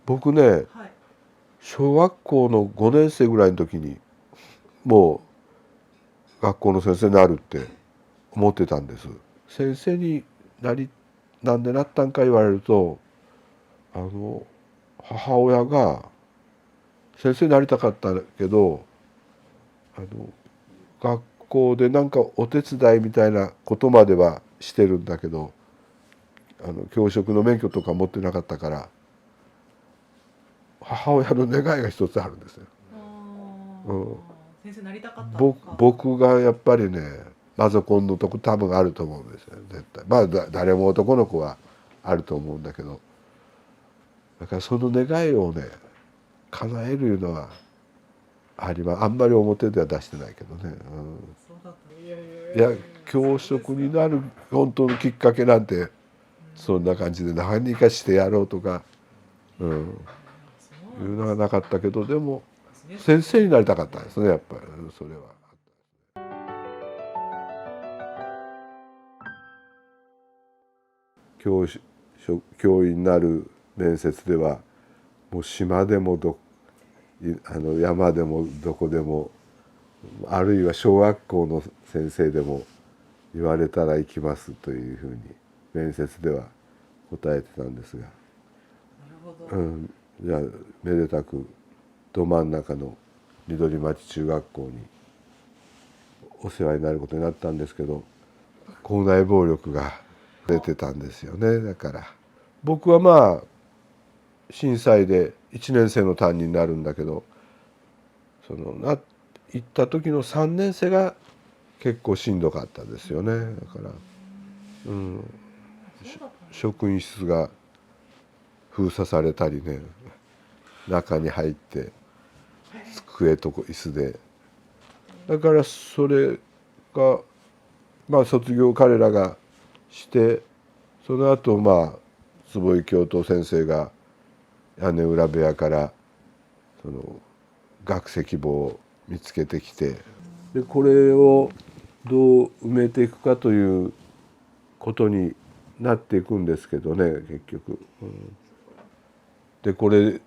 僕ね、小学校の5年生ぐらいの時にもう学校の先生になるって思ってたんです。先生になんでなったんか言われると、母親が先生になりたかったけど、学校でなんかお手伝いみたいなことまではしてるんだけど、教職の免許とか持ってなかったから、母親の願いが一つあるんですよ。先生なりたかった僕がやっぱりね、パソコンのとこ多分あると思うんですよ、絶対。まあ誰も男の子はあると思うんだけど、だからその願いをね叶えるのはあんまり表では出してないけどね。いや、教職になる本当のきっかけなんてそんな感じで何かしてやろうとか、いうのがなかったけど、でも先生になりたかったんですね、やっぱりそれは。教員になる面接ではもう島でも山でもどこでも、あるいは小学校の先生でも言われたら行きますというふうに面接では答えてたんですが、じゃあめでたくど真ん中の緑町中学校にお世話になることになったんですけど、校内暴力が出てたんですよね。だから僕はまあ震災で1年生の担任になるんだけど、行った時の3年生が結構しんどかったですよね。だから、職員室が封鎖されたりね、中に入って机と椅子で、だからそれがまあ卒業彼らがして、その後まあ坪井教頭先生が屋根裏部屋から学籍簿を見つけてきて、でこれをどう埋めていくかということになっていくんですけどね、結局。でこれ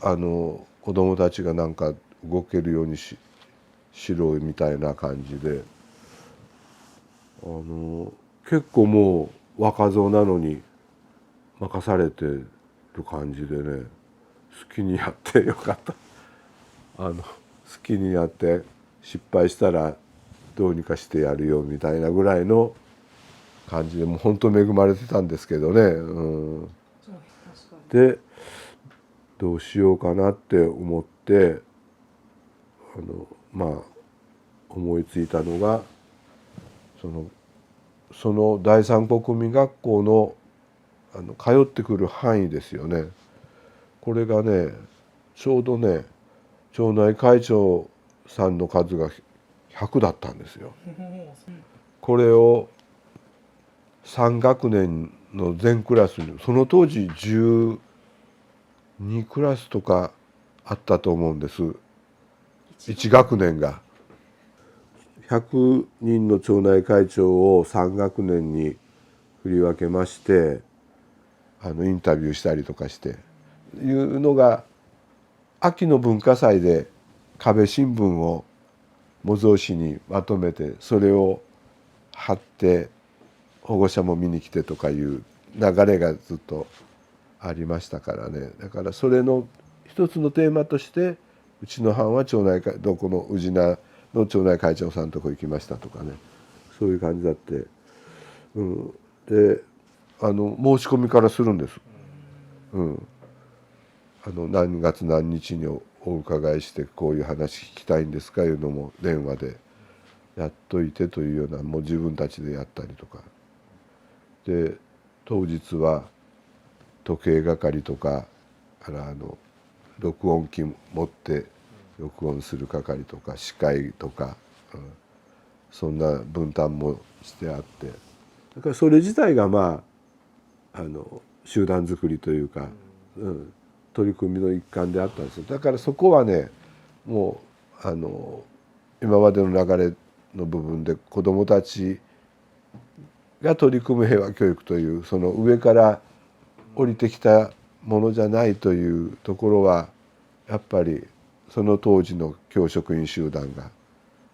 子供たちがなんか動けるようにしろみたいな感じで、結構もう若造なのに任されてる感じでね、好きにやってよかった。好きにやって失敗したらどうにかしてやるよみたいなぐらいの感じで、もう本当恵まれてたんですけどね。でどうしようかなって思ってまあ思いついたのが、その第三国民学校の通ってくる範囲ですよね。これがねちょうどね町内会長さんの数が100だったんですよ。これを3学年の全クラスに、その当時12クラスとかあったと思うんです、1学年が。100人の町内会長を3学年に振り分けまして、インタビューしたりとかしていうのが、秋の文化祭で壁新聞を模造紙にまとめてそれを貼って保護者も見に来てとかいう流れがずっとありましたからね。だからそれの一つのテーマとして、うちの班は町内会どこの宇品の町内会長さんのとこ行きましたとかね、そういう感じだって、で申し込みからするんです。何月何日にお伺いしてこういう話聞きたいんですかいうのも電話でやっといてというような、もう自分たちでやったりとかで、当日は時計係とか録音機持って録音する係とか司会とか、そんな分担もしてあって、だからそれ自体がまあ集団作りというか、取り組みの一環であったんですよ。だからそこはねもう今までの流れの部分で子どもたちが取り組む平和教育という、その上から降りてきたものじゃないというところはやっぱりその当時の教職員集団が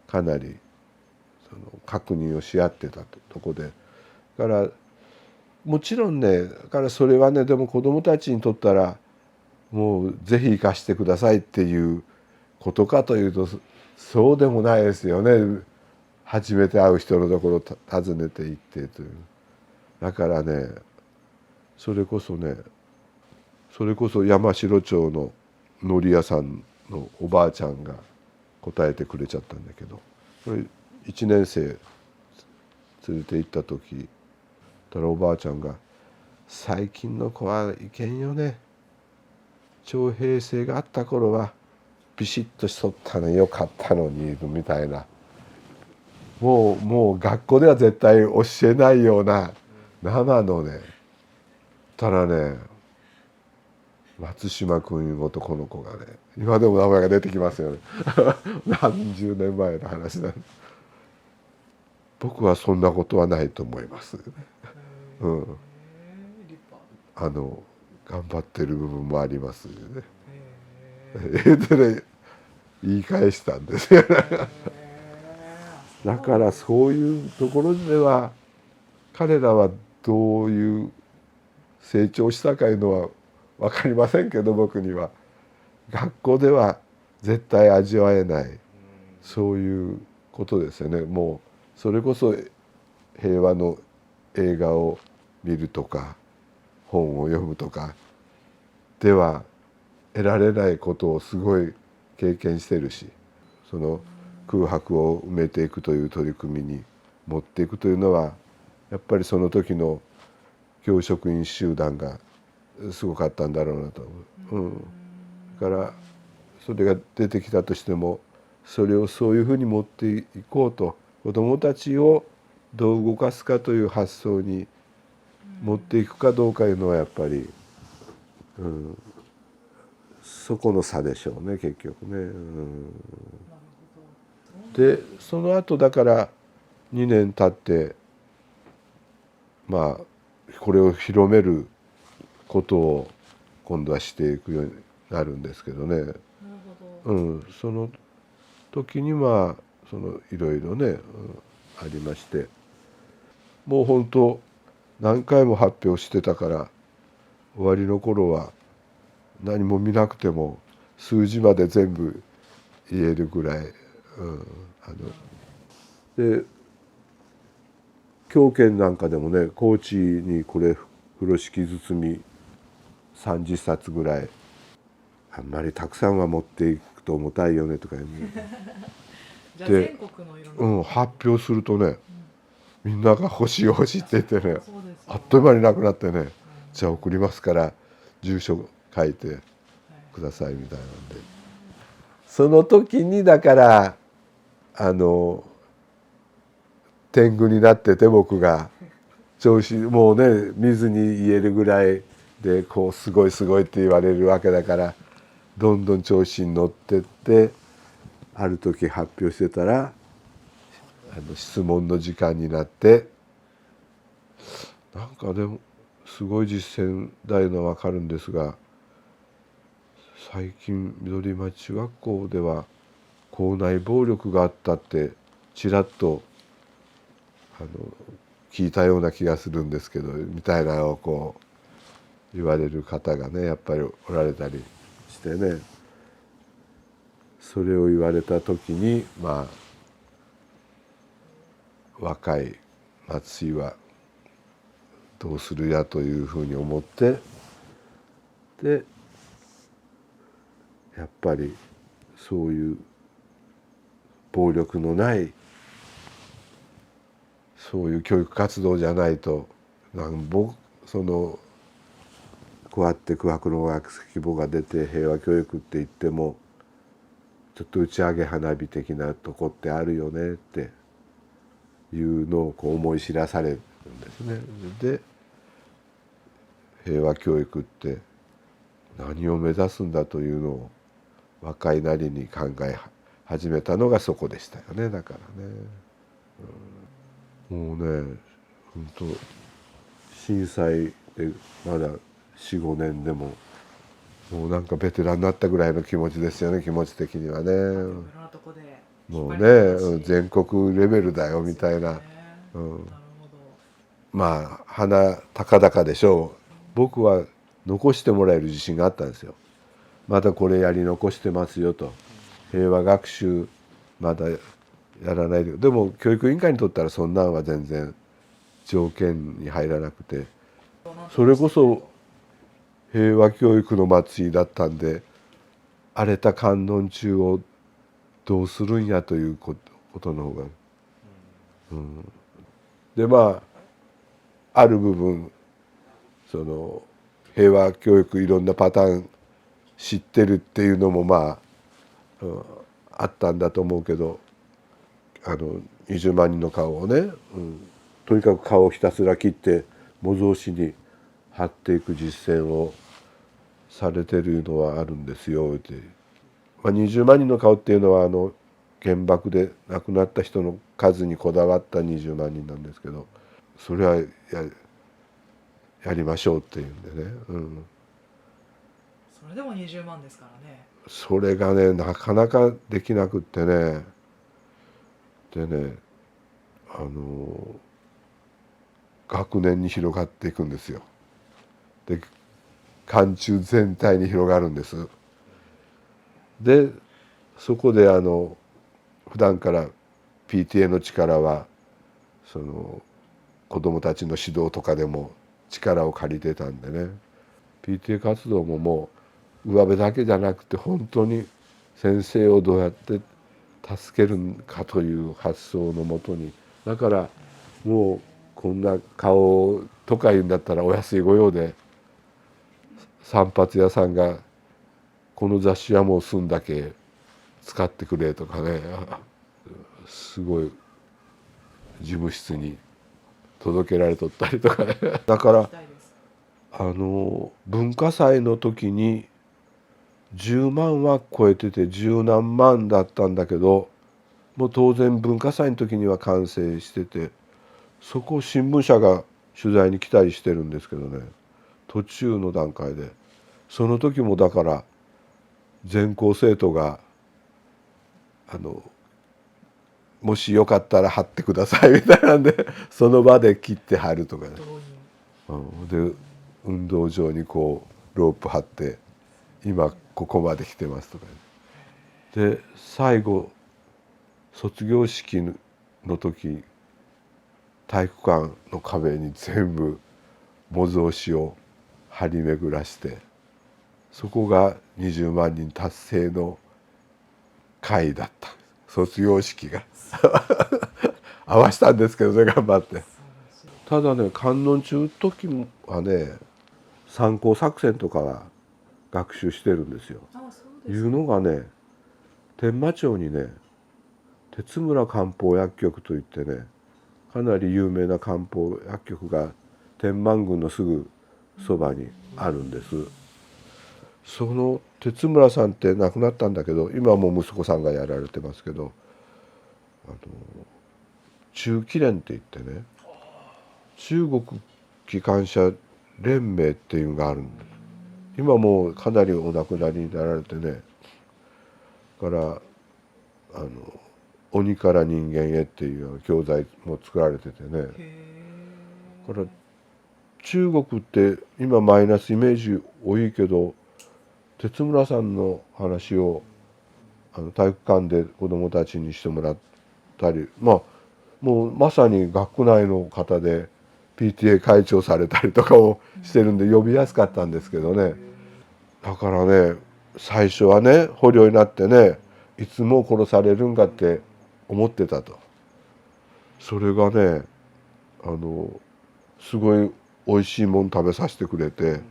かなりその確認をし合ってたとこで、だからもちろんね、だからそれはね、でも子どもたちにとったらもうぜひ生かしてくださいっていうことかというとそうでもないですよね。初めて会う人のところを訪ねて行ってという。だからね、それこそ山城町の海苔屋さんのおばあちゃんが答えてくれちゃったんだけど、これ1年生連れて行った時たらおばあちゃんが「最近の子はいけんよね。徴兵制があった頃はビシッとしとったのよかったのに」みたいな、もう学校では絶対教えないような生のね、たらね、松島君いう男の子がね、今でも名前が出てきますよね何十年前の話だ。僕はそんなことはないと思います、うん、頑張ってる部分もありますよね。でね、言い返したんですよだからそういうところでは彼らはどういう成長したかいうのは分かりませんけど、僕には学校では絶対味わえないそういうことですよね。もうそれこそ平和の映画を見るとか本を読むとかでは得られないことをすごい経験してるし、その空白を埋めていくという取り組みに持っていくというのはやっぱりその時の教職員集団がすごかったんだろうなと思う。だからそれが出てきたとしてもそれをそういうふうに持っていこうと、子どもたちをどう動かすかという発想に持っていくかどうかいうのはやっぱり、そこの差でしょうね結局ね。でその後だから2年経ってまあこれを広めることを今度はしていくようになるんですけどね。その時にはそのいろいろね、ありまして、もう本当何回も発表してたから終わりの頃は何も見なくても数字まで全部言えるぐらい、で狂犬なんかでもね、高知にこれ風呂敷包み30冊ぐらい、あんまりたくさんは持っていくと重たいよねとか言うで、発表するとね、みんなが欲しい欲しいって言ってね、あっという間になくなってね、じゃあ送りますから住所書いてくださいみたいなんで、その時にだから天狗になってて、僕が調子もうね見ずに言えるぐらいでこうすごいすごいって言われるわけだから、どんどん調子に乗ってって、ある時発表してたら質問の時間になって、なんかでもすごい実践だいうのは分かるんですが、最近緑町中学校では校内暴力があったってちらっと聞いたような気がするんですけど、みたいなのをこう言われる方がねやっぱりおられたりしてね、それを言われた時に若い松井はどうするやというふうに思って、でやっぱりそういう暴力のないそういう教育活動じゃないと、こうやって空白の学希望が出て平和教育って言ってもちょっと打ち上げ花火的なとこってあるよねっていうのをこう思い知らされるんですね。で平和教育って何を目指すんだというのを若いなりに考え始めたのがそこでしたよね。だからね、もうね本当震災でまだ4、5年でももうなんかベテランになったぐらいの気持ちですよね、気持ち的にはね。もうね、全国レベルだよみたいな。まあ鼻高々でしょう。僕は残してもらえる自信があったんですよ。まだこれやり残してますよと。平和学習まだやらないで。でも教育委員会にとったらそんなんは全然条件に入らなくて、それこそ平和教育の祭りだったんで、荒れた観音中をどうするんやということの方が、でまあある部分その平和教育いろんなパターン知ってるっていうのもまあ、あったんだと思うけど、20万人の顔をね、とにかく顔をひたすら切って模造紙に貼っていく実践をされてるのはあるんですよって。20万人の顔っていうのは原爆で亡くなった人の数にこだわった20万人なんですけど、それはやりましょうっていうんでね、それでも20万ですからね。それがねなかなかできなくってね、でね学年に広がっていくんですよ。で寒中全体に広がるんです。でそこで普段から PTA の力はその子どもたちの指導とかでも力を借りてたんでね、 PTA 活動ももう上辺だけじゃなくて本当に先生をどうやって助けるかという発想のもとに、だからもうこんな顔とか言うんだったらお安い御用で散髪屋さんがこの雑誌はもう済んだけ使ってくれとかね、すごい事務室に届けられとったりとかねだから文化祭の時に10万は超えてて十何万だったんだけど、もう当然文化祭の時には完成してて、そこを新聞社が取材に来たりしてるんですけどね、途中の段階でその時もだから全校生徒がもしよかったら貼ってくださいみたいなんでその場で切って貼るとかね、で運動場にこうロープ張って今ここまで来てますとか、ね、で最後卒業式の時体育館の壁に全部模造紙を張り巡らして、そこが20万人達成の会だった。卒業式が合わしたんですけどね、頑張って。ただね観音中の時はね参考作戦とかは学習してるんですよ。いうのがね、天満町にね鉄村漢方薬局といってね、かなり有名な漢方薬局が天満宮のすぐそばにあるんです。その鉄村さんって亡くなったんだけど、今はもう息子さんがやられてますけど、中記連って言ってね、中国機関車連盟っていうのがあるんです。今もうかなりお亡くなりになられてね、だから鬼から人間へっていう教材も作られててね、だから中国って今マイナスイメージ多いけど、鉄村さんの話を体育館で子どもたちにしてもらったり、もうまさに学内の方で PTA 会長されたりとかをしてるんで呼びやすかったんですけどね。だからね最初はね捕虜になってね、いつも殺されるんかって思ってたと。それがねすごいおいしいもん食べさせてくれて、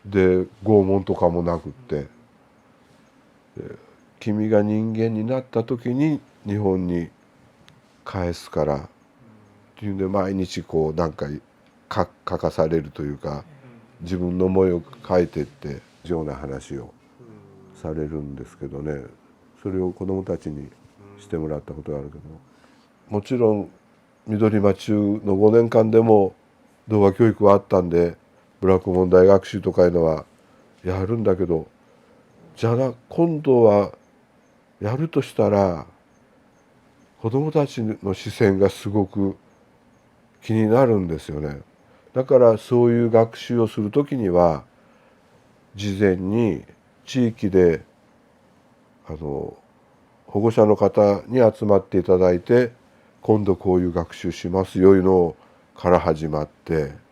で拷問とかもなくって、君が人間になった時に日本に返すからっていうんで、毎日こうなんか書かされるというか、自分の思いを書いてってような話をされるんですけどね、それを子どもたちにしてもらったことがあるけど、もちろん緑間中の5年間でも童話教育はあったんで、部落問題学習とかいうのはやるんだけど、じゃあ今度はやるとしたら子どもたちの視線がすごく気になるんですよね。だからそういう学習をするときには事前に地域で保護者の方に集まっていただいて、今度こういう学習しますよいうのから始まって、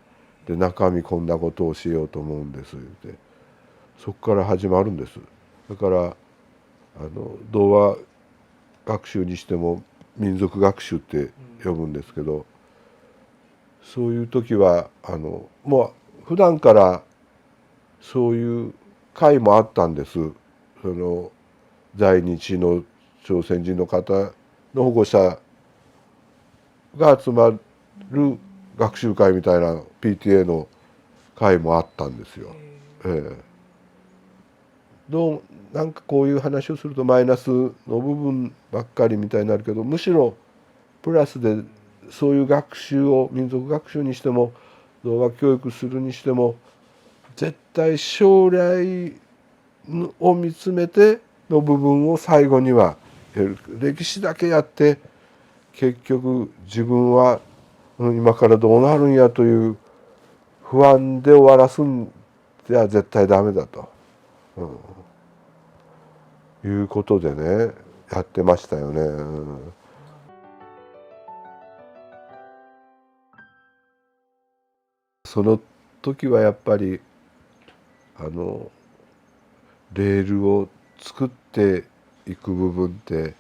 で中身こんなことを教えようと思うんですって、そこから始まるんです。だから童話学習にしても民族学習って呼ぶんですけど、そういう時はもう普段からそういう会もあったんです。在日の朝鮮人の方の保護者が集まる学習会みたいな PTA の会もあったんですよ。なんかこういう話をするとマイナスの部分ばっかりみたいになるけど、むしろプラスでそういう学習を民族学習にしても童話教育するにしても絶対将来を見つめての部分を最後にはやる。歴史だけやって結局自分は今からどうなるんやという不安で終わらすんじゃ絶対ダメだと、いうことでねやってましたよね。その時はやっぱりレールを作っていく部分って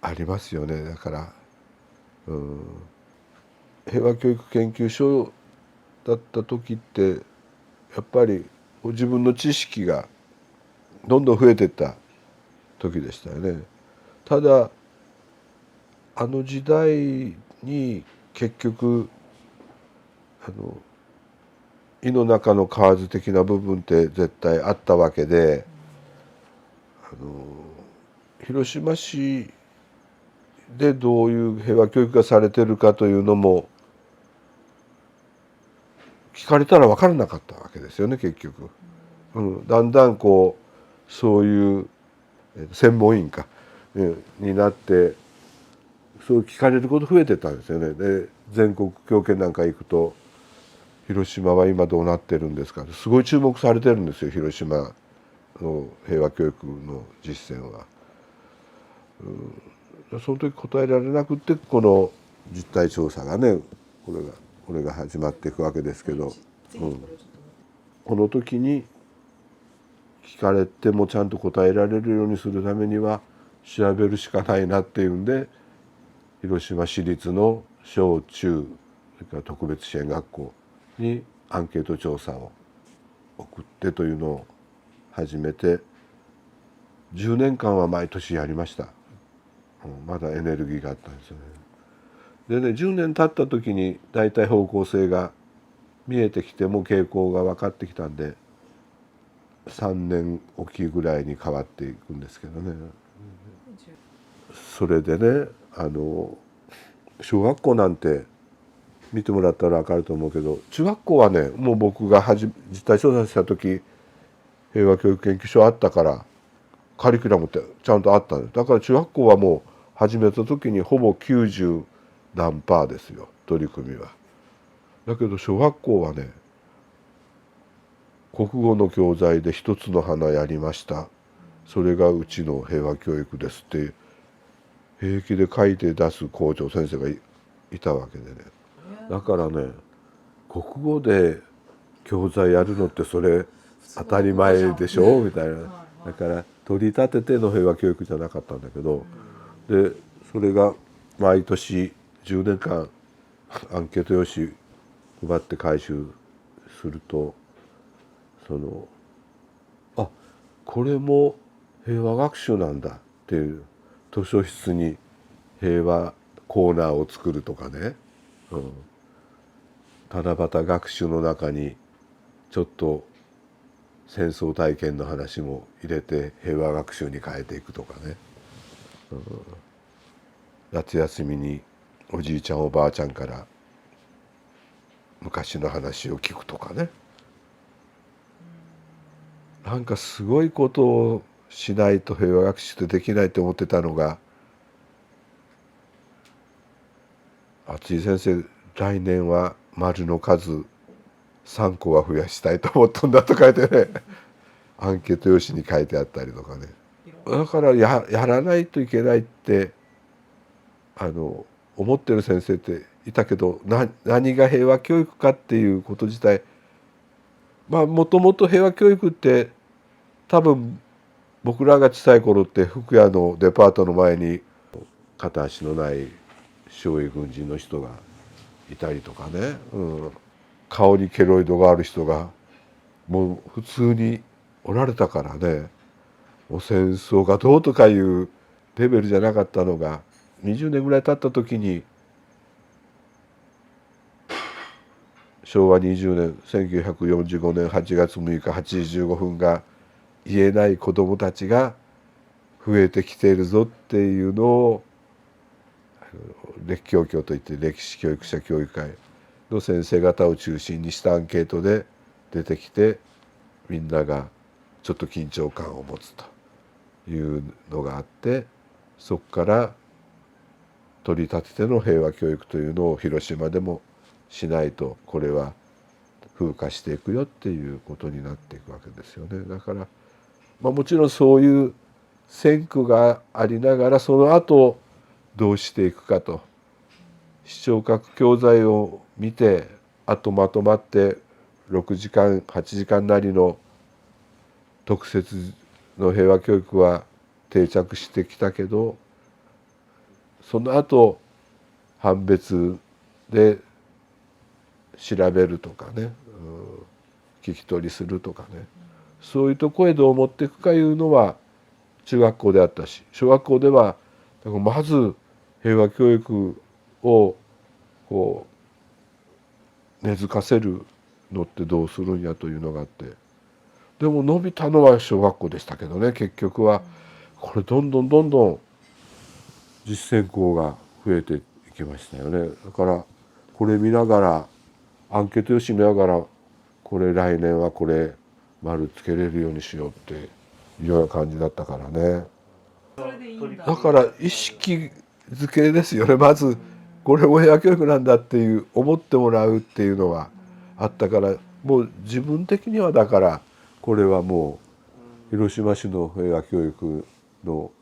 ありますよね。だから、平和教育研究所だった時ってやっぱり自分の知識がどんどん増えていった時でしたよね。ただあの時代に結局胃の中の蛙的な部分って絶対あったわけで、広島市でどういう平和教育がされてるかというのも聞かれたら分からなかったわけですよね結局。だんだんこうそういう専門員になってそう聞かれること増えてたんですよね。で全国教研なんか行くと広島は今どうなってるんですか、すごい注目されてるんですよ広島の平和教育の実践は。その時答えられなくってこの実態調査がねこれが始まっていくわけですけど、この時に聞かれてもちゃんと答えられるようにするためには調べるしかないなっていうんで、広島市立の小中それから特別支援学校にアンケート調査を送ってというのを始めて10年間は毎年やりました。まだエネルギーがあったんですよね。でね10年経った時にだいたい方向性が見えてきても傾向が分かってきたんで3年おきぐらいに変わっていくんですけどね。それでね小学校なんて見てもらったら分かると思うけど、中学校はねもう僕が実態調査した時平和教育研究所あったからカリキュラムってちゃんとあったんです。だから中学校はもう始めた時にほぼ90何パーですよ取り組みは。だけど小学校はね国語の教材で一つの花やりました、それがうちの平和教育ですって平気で書いて出す校長先生がいたわけでね。だからね国語で教材やるのってそれ当たり前でしょみたいな。だから取り立てての平和教育じゃなかったんだけど、でそれが毎年10年間アンケート用紙配って回収するとこれも平和学習なんだっていう、図書室に平和コーナーを作るとかね、七夕学習の中にちょっと戦争体験の話も入れて平和学習に変えていくとかね、夏休みにおじいちゃんおばあちゃんから昔の話を聞くとかね、なんかすごいことをしないと平和学習ってできないと思ってたのが、厚井先生来年は丸の数3個は増やしたいと思ったんだと書いてねアンケート用紙に書いてあったりとかね。だからやらないといけないって思ってる先生っていたけど、何が平和教育かっていうこと自体、もともと平和教育って多分僕らが小さい頃って福屋のデパートの前に片足のない少尉軍人の人がいたりとかね、顔にケロイドがある人がもう普通におられたからね、もう戦争がどうとかいうレベルじゃなかったのが、20年ぐらい経った時に昭和20年1945年8月6日8時15分が言えない子どもたちが増えてきているぞっていうのを歴教協といって歴史教育者協議会の先生方を中心にしたアンケートで出てきて、みんながちょっと緊張感を持つというのがあって、そこから取り立てての平和教育というのを広島でもしないとこれは風化していくよっていうことになっていくわけですよね。だから、もちろんそういう先駆がありながら、その後どうしていくかと、視聴覚教材を見てあとまとまって6時間8時間なりの特設の平和教育は定着してきたけど、その後判別で調べるとかね、聞き取りするとかね、そういうとこへどう持っていくかいうのは中学校であったし、小学校ではだからまず平和教育をこう根付かせるのってどうするんやというのがあって、でも伸びたのは小学校でしたけどね、結局はこれどんどん実践校が増えていきましたよね。だからこれ見ながらアンケート用紙見ながら、これ来年はこれ丸つけれるようにしようっていうような感じだったからね。それでいいんだ。だから意識づけですよね。まずこれ親教育なんだっていう思ってもらうっていうのはあったから、もう自分的にはだからこれはもう広島市の平和教育の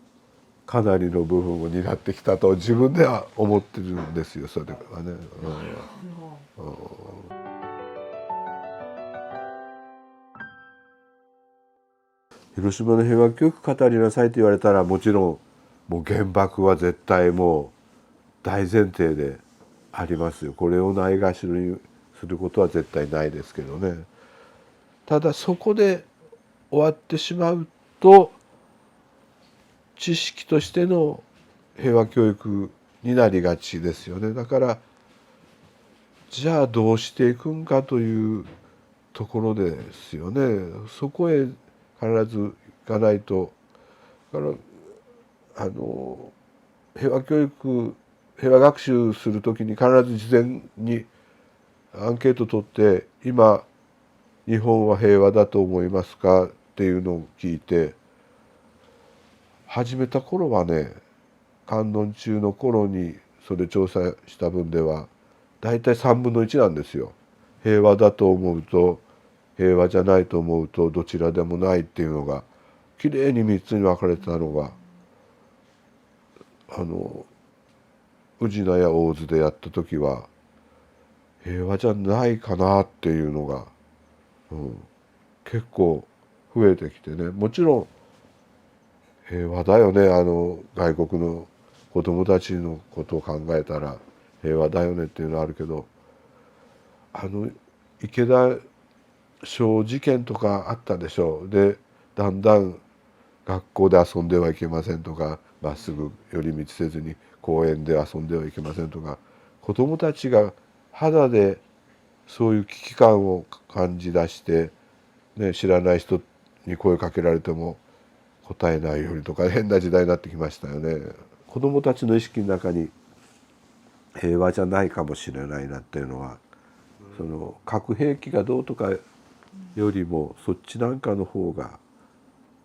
かなりの部分を担ってきたと自分では思ってるんですよ、それはね。広島の平和教育語りなさいと言われたら、もちろんもう原爆は絶対もう大前提でありますよ。これをないがしろにすることは絶対ないですけどね。ただそこで終わってしまうと知識としての平和教育になりがちですよね。だからじゃあどうしていくんかというところですよね。そこへ必ず行かないと。だから平和教育平和学習する時に必ず事前にアンケート取って「今日本は平和だと思いますか?」っていうのを聞いて、始めた頃はね、観音中の頃にそれ調査した分ではだいたい3分の1なんですよ。平和だと思うと平和じゃないと思うとどちらでもないっていうのがきれいに3つに分かれてたのが、宇品や大津でやった時は平和じゃないかなっていうのが、結構増えてきてね。もちろん平和だよね、外国の子供たちのことを考えたら平和だよねっていうのはあるけど、池田小事件とかあったでしょう。でだんだん学校で遊んではいけませんとか、まっすぐ寄り道せずに公園で遊んではいけませんとか、子どもたちが肌でそういう危機感を感じ出して、ね、知らない人に声かけられても答えないようにとか変な時代になってきましたよね。子どもたちの意識の中に平和じゃないかもしれないなっていうのはその核兵器がどうとかよりもそっちなんかの方が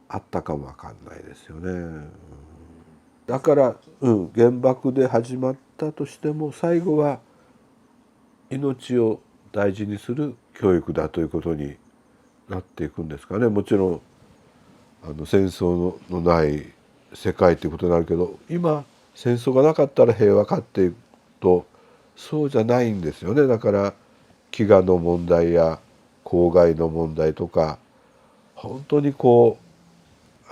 あったかもわかんないですよね。だから、原爆で始まったとしても最後は命を大事にする教育だということになっていくんですかね。もちろん戦争のない世界っていうことになるけど、今戦争がなかったら平和かっていうとそうじゃないんですよね。だから飢餓の問題や公害の問題とか本当にこ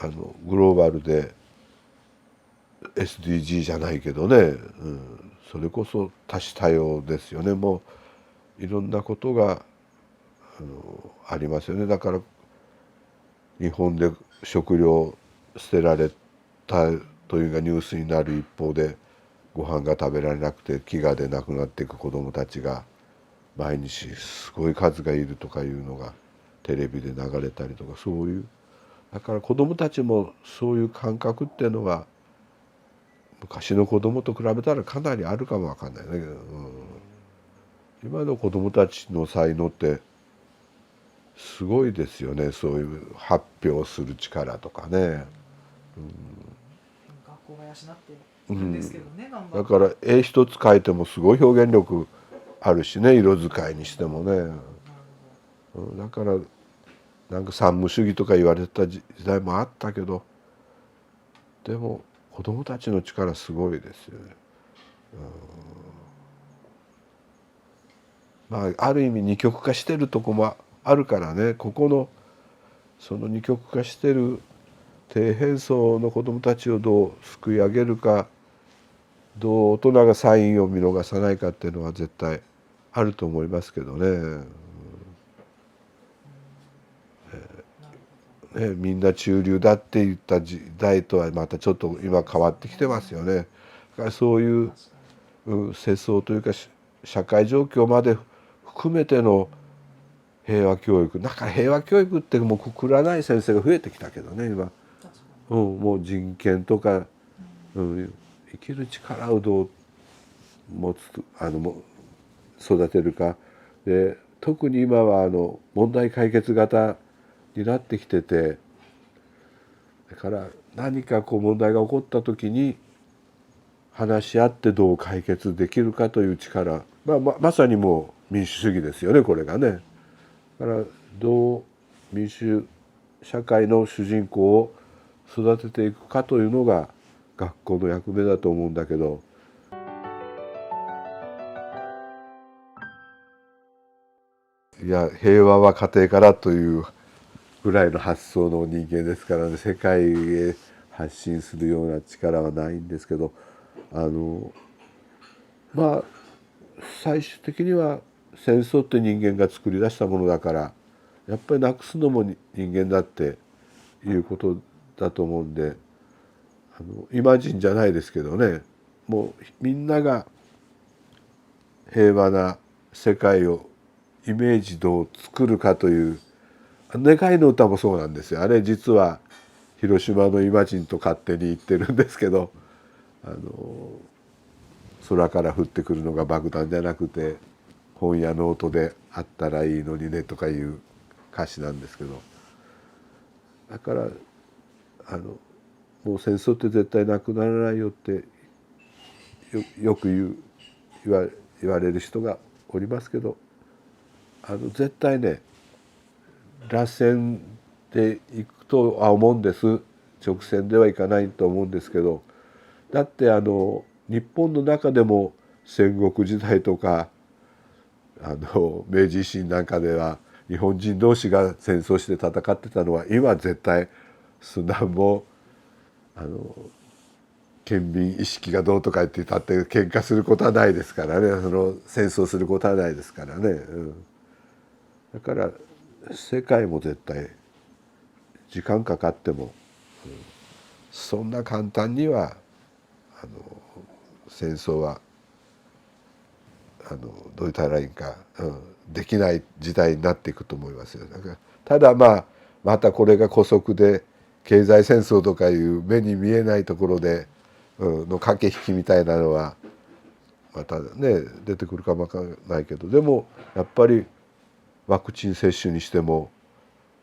うグローバルで SDG じゃないけどね、それこそ多種多様ですよね。もういろんなことがありますよね。だから日本で食料捨てられたというのがニュースになる一方でご飯が食べられなくて飢餓で亡くなっていく子どもたちが毎日すごい数がいるとかいうのがテレビで流れたりとか、そういうだから子どもたちもそういう感覚っていうのは昔の子どもと比べたらかなりあるかもわかんないね、今の子どもたちの才能ってすごいですよね。そういう発表する力とかね、学校が養っているんですけどね、頑張って。だから絵一つ描いてもすごい表現力あるしね、色使いにしてもね、だからなんか産務主義とか言われた時代もあったけど、でも子どもたちの力すごいですよね。まあある意味二極化してるとこもあるからね、ここのその二極化してる低変層の子どもたちをどう救い上げるか、どう大人がサインを見逃さないかっていうのは絶対あると思いますけどね。みんな中流だって言った時代とはまたちょっと今変わってきてますよね。だからそういう世相というか社会状況まで含めての平和教育、だから平和教育ってもうくくらない先生が増えてきたけどね今、もう人権とか、生きる力をどう持つ育てるかで、特に今は問題解決型になってきてて、だから何かこう問題が起こった時に話し合ってどう解決できるかという力、まさにもう民主主義ですよね、これがね。だからどう民主社会の主人公を育てていくかというのが学校の役目だと思うんだけど、いや平和は家庭からというぐらいの発想の人間ですからね、世界へ発信するような力はないんですけど、最終的には戦争って人間が作り出したものだから、やっぱりなくすのも人間だっていうことだと思うんで、イマジンじゃないですけどね、もうみんなが平和な世界をイメージどう作るかという願いの歌もそうなんですよ。あれ実は広島のイマジンと勝手に言ってるんですけど、空から降ってくるのが爆弾じゃなくて本やノートであったらいいのにねとかいう歌詞なんですけど、だからもう戦争って絶対なくならないよってよく言われる人がおりますけど、絶対ね螺旋で行くとは思うんです。直線ではいかないと思うんですけど、だって日本の中でも戦国時代とか明治維新なんかでは日本人同士が戦争して戦ってたのは、今絶対スナンも県民意識がどうとか言ってたって喧嘩することはないですからね、戦争することはないですからね、だから世界も絶対時間かかっても、そんな簡単には戦争はどう言ったらいいか、できない時代になっていくと思いますよ。だからただまたこれが姑息で経済戦争とかいう目に見えないところで、の駆け引きみたいなのはまたね出てくるかもわからないけど、でもやっぱりワクチン接種にしても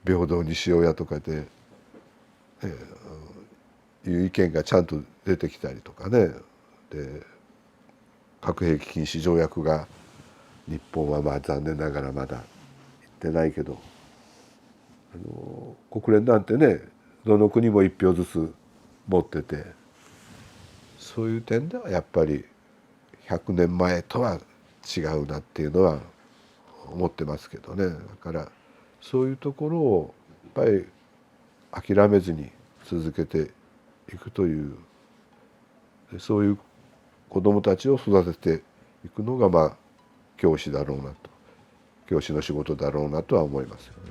平等にしようやとかで、いう意見がちゃんと出てきたりとかね。で核兵器禁止条約が日本はまあ残念ながらまだ行ってないけど、国連なんてねどの国も1票ずつ持ってて、そういう点ではやっぱり100年前とは違うなっていうのは思ってますけどね。だからそういうところをやっぱり諦めずに続けていくという、そういう子どもたちを育てていくのがまあ教師だろうなと、教師の仕事だろうなとは思いますよね。